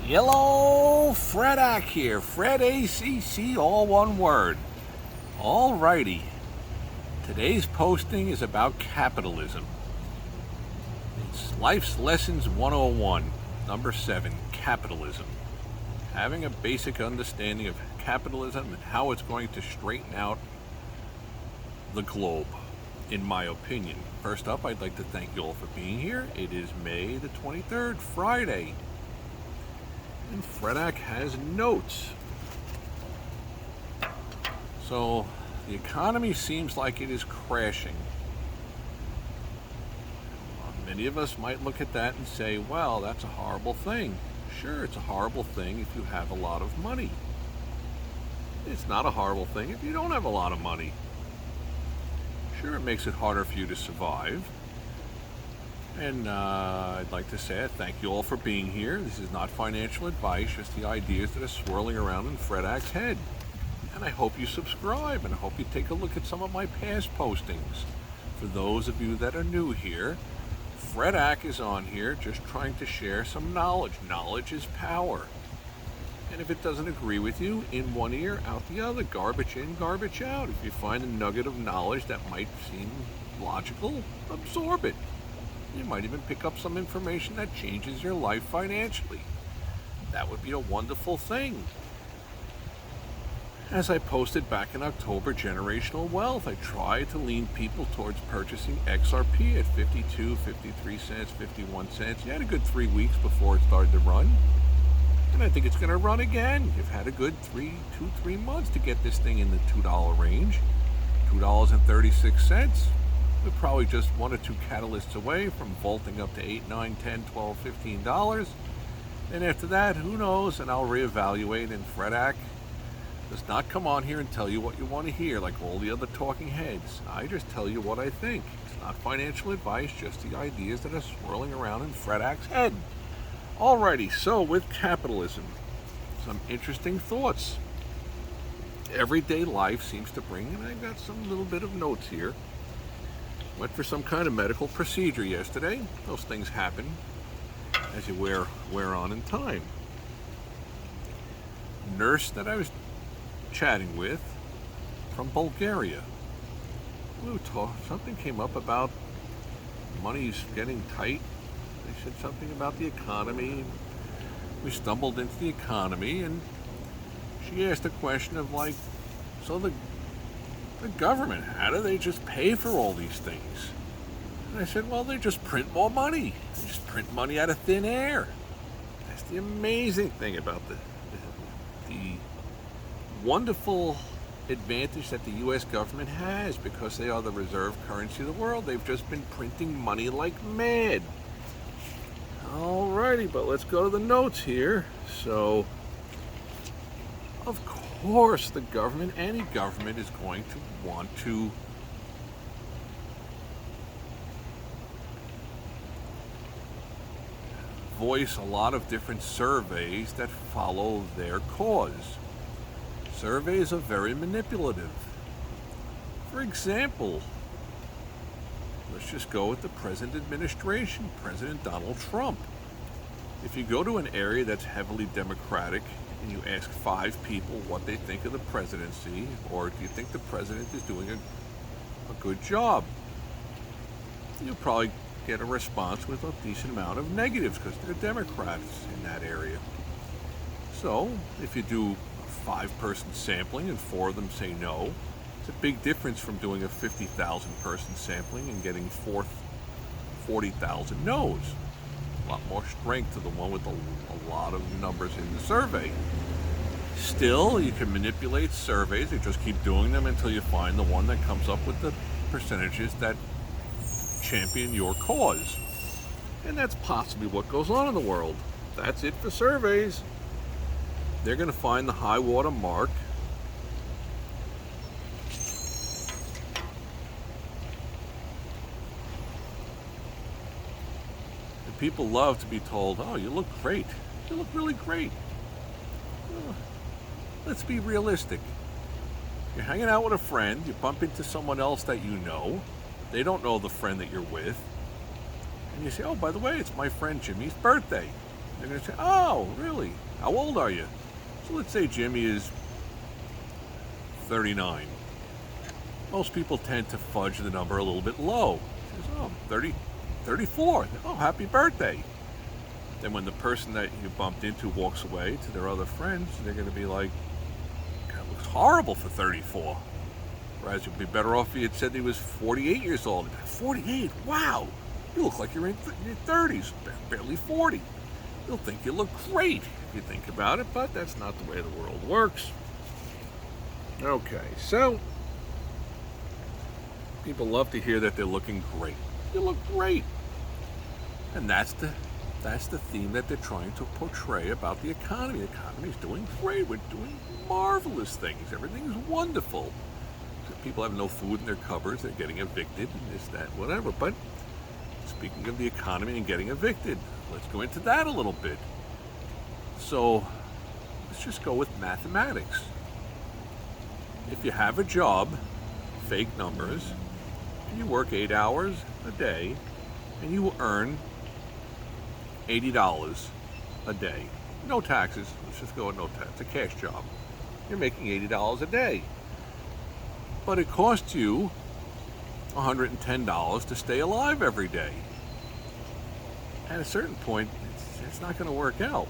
Hello, Fredak here. Fred ACC, all one word. Alrighty. Today's posting is about capitalism. It's Life's Lessons 101, number 7, capitalism. Having a basic understanding of capitalism and how it's going to straighten out the globe, in my opinion. First up, I'd like to thank you all for being here. It is May the 23rd, Friday. And Fredak has notes. So the economy seems like it is crashing. Many of us might look at that and say, well, that's a horrible thing. Sure, it's a horrible thing if you have a lot of money. It's not a horrible thing if you don't have a lot of money. Sure, it makes it harder for you to survive. And I'd like to say thank you all for being here. This is not financial advice, just the ideas that are swirling around in Fredak's head. And I hope you subscribe, and I hope you take a look at some of my past postings. For those of you that are new here, Fredak is on here just trying to share some knowledge. Knowledge is power. And if it doesn't agree with you, in one ear, out the other. Garbage in, garbage out. If you find a nugget of knowledge that might seem logical, absorb it. You might even pick up some information that changes your life financially. That would be a wonderful thing. As I posted back in October, generational wealth, I tried to lean people towards purchasing XRP at 52, 53 cents, 51 cents. You had a good 3 weeks before it started to run. And I think it's going to run again. You've had a good 3 months to get this thing in the $2 range. $2.36. We're probably just one or two catalysts away from vaulting up to $8, $9, $10, $12, $15. And after that, who knows, and I'll reevaluate. And Fredak does not come on here and tell you what you want to hear like all the other talking heads. I just tell you what I think. It's not financial advice, just the ideas that are swirling around in Fredak's head. Alrighty, so with capitalism, some interesting thoughts. Everyday life seems to bring, and I've got some little bit of notes here. Went for some kind of medical procedure yesterday. Those things happen as you wear on in time. Nurse that I was chatting with from Bulgaria. Something came up about money's getting tight. They said something about the economy. We stumbled into the economy, and she asked a question of like, so the government, how do they just pay for all these things? And I said, well, they just print more money. They just print money out of thin air. That's the amazing thing about the wonderful advantage that the U.S. government has, because they are the reserve currency of the world. They've just been printing money like mad. Alrighty, but let's go to the notes here. So, of course, the government, any government, is going to want to voice a lot of different surveys that follow their cause. Surveys are very manipulative. For example, let's just go with the present administration, President Donald Trump. If you go to an area that's heavily Democratic and you ask 5 people what they think of the presidency, or do you think the president is doing a good job, you'll probably get a response with a decent amount of negatives because they're Democrats in that area. So if you do a 5-person sampling and 4 of them say no, it's a big difference from doing a 50,000 person sampling and getting 40,000 no's. A lot more strength to the one with a lot of numbers in the survey. Still, you can manipulate surveys. You just keep doing them until you find the one that comes up with the percentages that champion your cause. And that's possibly what goes on in the world. That's it for surveys. They're going to find the high water mark. People love to be told, oh, you look great. You look really great. Well, let's be realistic. You're hanging out with a friend, you bump into someone else that you know. They don't know the friend that you're with. And you say, oh, by the way, it's my friend Jimmy's birthday. They're going to say, oh, really? How old are you? So let's say Jimmy is 39. Most people tend to fudge the number a little bit low. He says, oh, 30, 34. Oh, happy birthday. Then when the person that you bumped into walks away to their other friends, they're going to be like, that looks horrible for 34. Whereas you'd be better off if you had said he was 48 years old. 48? Wow! You look like you're in your 30s, barely 40. You'll think you look great if you think about it, but that's not the way the world works. Okay, so people love to hear that they're looking great. You look great. And that's the theme that they're trying to portray about the economy. The economy's doing great. We're doing marvelous things. Everything's wonderful. So people have no food in their cupboards. They're getting evicted and this, that, whatever. But speaking of the economy and getting evicted, let's go into that a little bit. So let's just go with mathematics. If you have a job, fake numbers, and you work 8 hours a day, and you earn $80 a day. No taxes. Let's just go with no tax. It's a cash job. You're making $80 a day. But it costs you $110 to stay alive every day. At a certain point, it's not going to work out.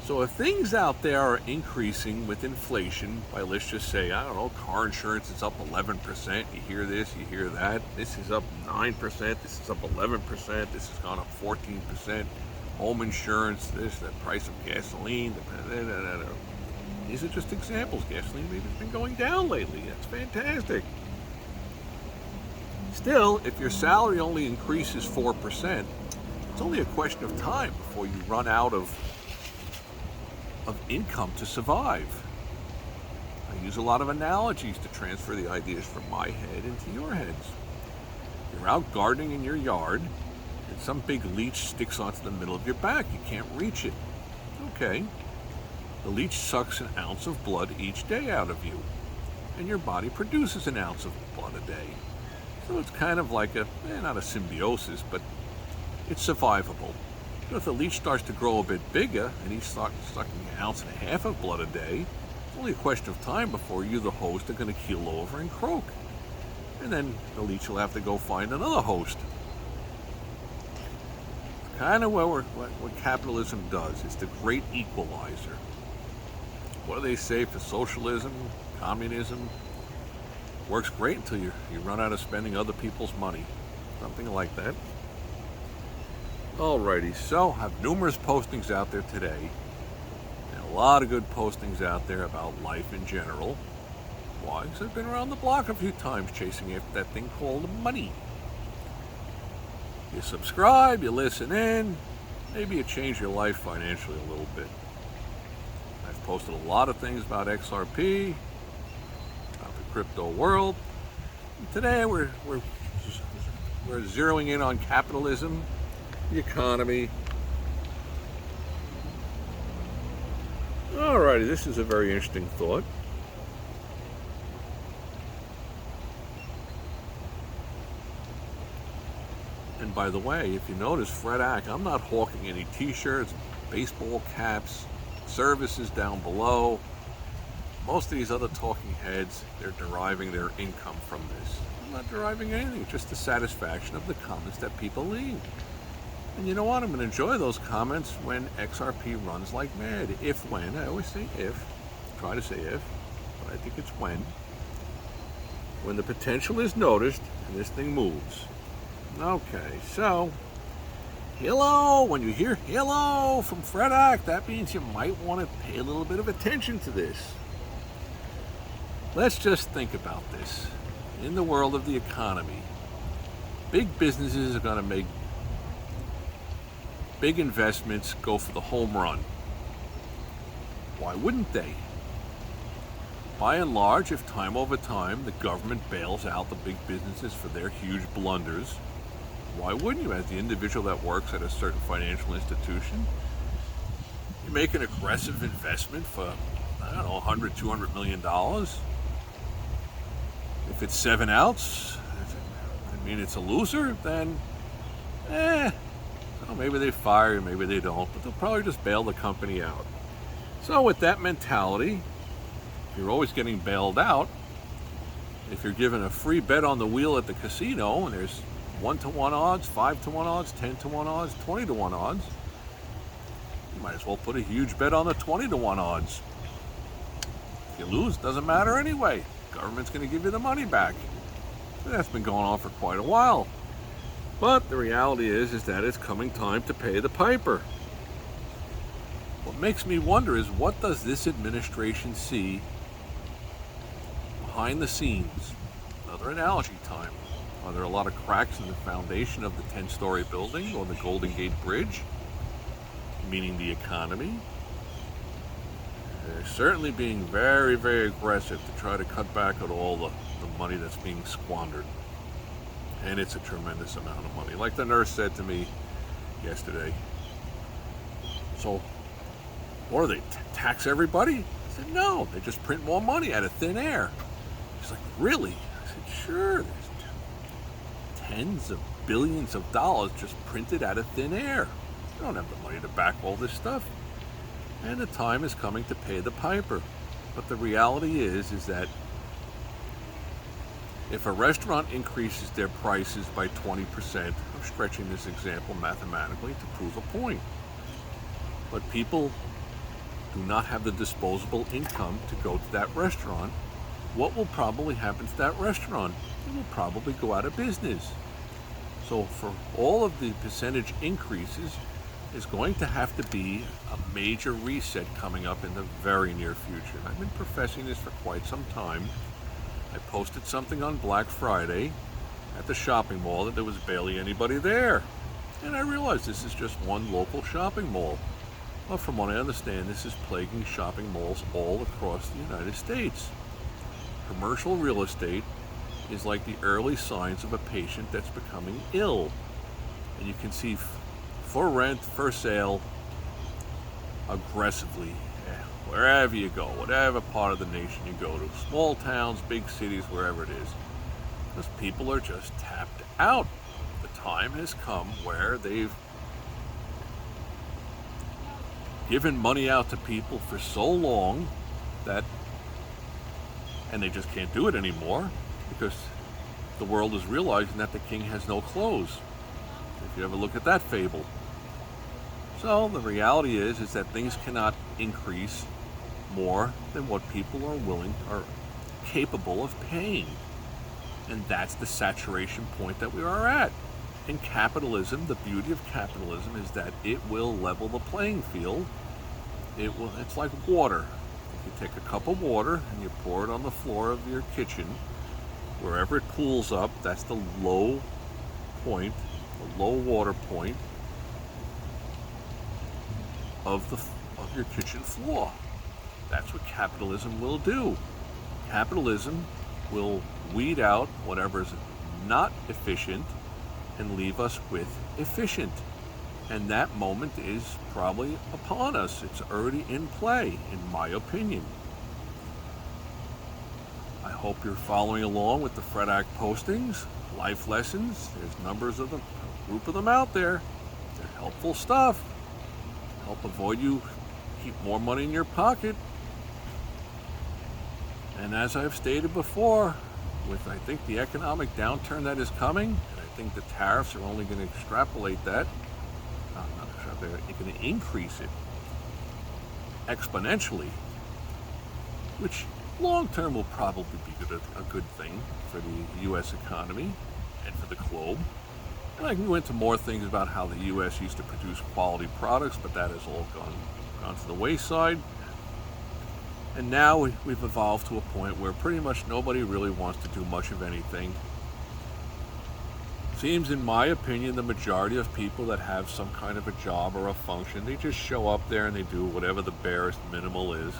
So if things out there are increasing with inflation by, let's just say, I don't know, car insurance is up 11%. You hear this, you hear that. This is up 9%. This is up 11%. This has gone up 14%. Home insurance, this, the price of gasoline. These are just examples. Gasoline maybe has been going down lately. That's fantastic. Still, if your salary only increases 4%, it's only a question of time before you run out of income to survive. I use a lot of analogies to transfer the ideas from my head into your heads. You're out gardening in your yard, and some big leech sticks onto the middle of your back. You can't reach it. Okay. The leech sucks an ounce of blood each day out of you, and your body produces an ounce of blood a day. So it's kind of like not a symbiosis, but it's survivable. So if the leech starts to grow a bit bigger and he starts sucking an ounce and a half of blood a day, it's only a question of time before you, the host, are going to keel over and croak. And then the leech will have to go find another host. Kind of what capitalism does. It's the great equalizer. What do they say for socialism, communism? Works great until you run out of spending other people's money. Something like that. Alrighty, so I have numerous postings out there today, and a lot of good postings out there about life in general. Why? Because I've been around the block a few times chasing after that thing called money. You subscribe, you listen in, maybe you change your life financially a little bit. I've posted a lot of things about XRP, about the crypto world. And today we're zeroing in on capitalism, the economy. Alrighty, this is a very interesting thought. And by the way, if you notice, Fred Ack, I'm not hawking any t-shirts, baseball caps, services down below. Most of these other talking heads, they're deriving their income from this. I'm not deriving anything, just the satisfaction of the comments that people leave. And you know what? I'm going to enjoy those comments when XRP runs like mad. When. I always say if. Try to say if, but I think it's when. When the potential is noticed and this thing moves. Okay, so, hello. When you hear hello from Fred Ack, that means you might want to pay a little bit of attention to this. Let's just think about this. In the world of the economy, big businesses are going to make big investments, go for the home run. Why wouldn't they? By and large, if time over time the government bails out the big businesses for their huge blunders, why wouldn't you, as the individual that works at a certain financial institution? You make an aggressive investment for, I don't know, $100, $200 million. If it's 7 outs, it's a loser, then, Well, maybe they fire you, maybe they don't, but they'll probably just bail the company out. So with that mentality, you're always getting bailed out. If you're given a free bet on the wheel at the casino and there's 1-to-1 odds, 5-to-1 odds, 10-to-1 odds, 20-to-1 odds, you might as well put a huge bet on the 20-to-1 odds. If you lose, doesn't matter anyway. Government's going to give you the money back. And that's been going on for quite a while. But the reality is that it's coming time to pay the piper. What makes me wonder is, what does this administration see behind the scenes? Another analogy time. Are there a lot of cracks in the foundation of the 10-story building or the Golden Gate Bridge? Meaning the economy? They're certainly being very, very aggressive to try to cut back on all the money that's being squandered. And it's a tremendous amount of money. Like the nurse said to me yesterday, so what do they tax everybody? I said, no, they just print more money out of thin air. She's like, really? I said, sure, there's tens of billions of dollars just printed out of thin air. You don't have the money to back all this stuff. And the time is coming to pay the piper. But the reality is that if a restaurant increases their prices by 20%, I'm stretching this example mathematically to prove a point, but people do not have the disposable income to go to that restaurant, what will probably happen to that restaurant? It will probably go out of business. So for all of the percentage increases, is going to have to be a major reset coming up in the very near future. And I've been professing this for quite some time. I posted something on Black Friday at the shopping mall that there was barely anybody there. And I realized this is just one local shopping mall. Well, from what I understand, this is plaguing shopping malls all across the United States. Commercial real estate is like the early signs of a patient that's becoming ill. And you can see for rent, for sale, aggressively, wherever you go, whatever part of the nation you go to, small towns, big cities, wherever it is, because people are just tapped out. The time has come where they've given money out to people for so long that, and they just can't do it anymore because the world is realizing that the king has no clothes. If you ever look at that fable. So the reality is that things cannot increase more than what people are willing or capable of paying. And that's the saturation point that we are at. In capitalism, the beauty of capitalism is that it will level the playing field. It's like water. If you take a cup of water and you pour it on the floor of your kitchen, wherever it pools up, that's the low point, the low water point of your kitchen floor. That's what capitalism will do. Capitalism will weed out whatever is not efficient and leave us with efficient. And that moment is probably upon us. It's already in play, in my opinion. I hope you're following along with the Fred Act postings, life lessons. There's numbers of them, a group of them out there. They're helpful stuff. Help avoid you keep more money in your pocket. And as I've stated before, with I think the economic downturn that is coming, and I think the tariffs are only going to extrapolate that, they're going to increase it exponentially, which long term will probably be a good thing for the U.S. economy and for the globe. And I can go into more things about how the U.S. used to produce quality products, but that has all gone to the wayside. And now we've evolved to a point where pretty much nobody really wants to do much of anything. Seems, in my opinion, the majority of people that have some kind of a job or a function, they just show up there and they do whatever the barest minimal is.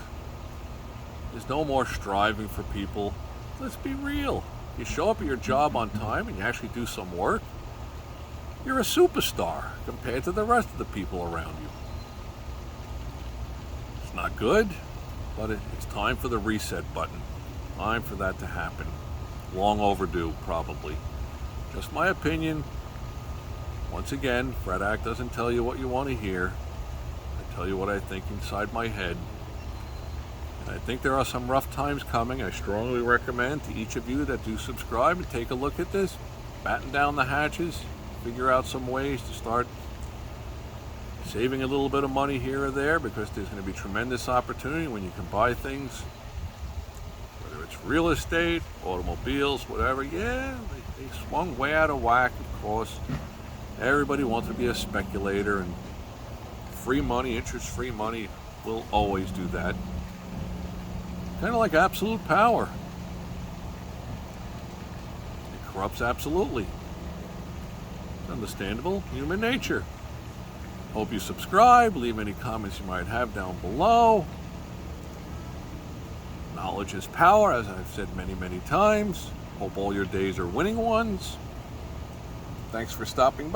There's no more striving for people. Let's be real. You show up at your job on time and you actually do some work, you're a superstar compared to the rest of the people around you. It's not good, but it's time for the reset button. Time for that to happen. Long overdue, probably. Just my opinion. Once again, Fred Act doesn't tell you what you want to hear. I tell you what I think inside my head. And I think there are some rough times coming. I strongly recommend to each of you that do subscribe and take a look at this. Batten down the hatches. Figure out some ways to start saving a little bit of money here or there, because there's going to be tremendous opportunity when you can buy things, whether it's real estate, automobiles, whatever. Yeah, they swung way out of whack, of course. Everybody wants to be a speculator, and free money, interest-free money will always do that. Kind of like absolute power. It corrupts absolutely. Understandable human nature. Hope you subscribe. Leave any comments you might have down below. Knowledge is power, as I've said many, many times. Hope all your days are winning ones. Thanks for stopping by.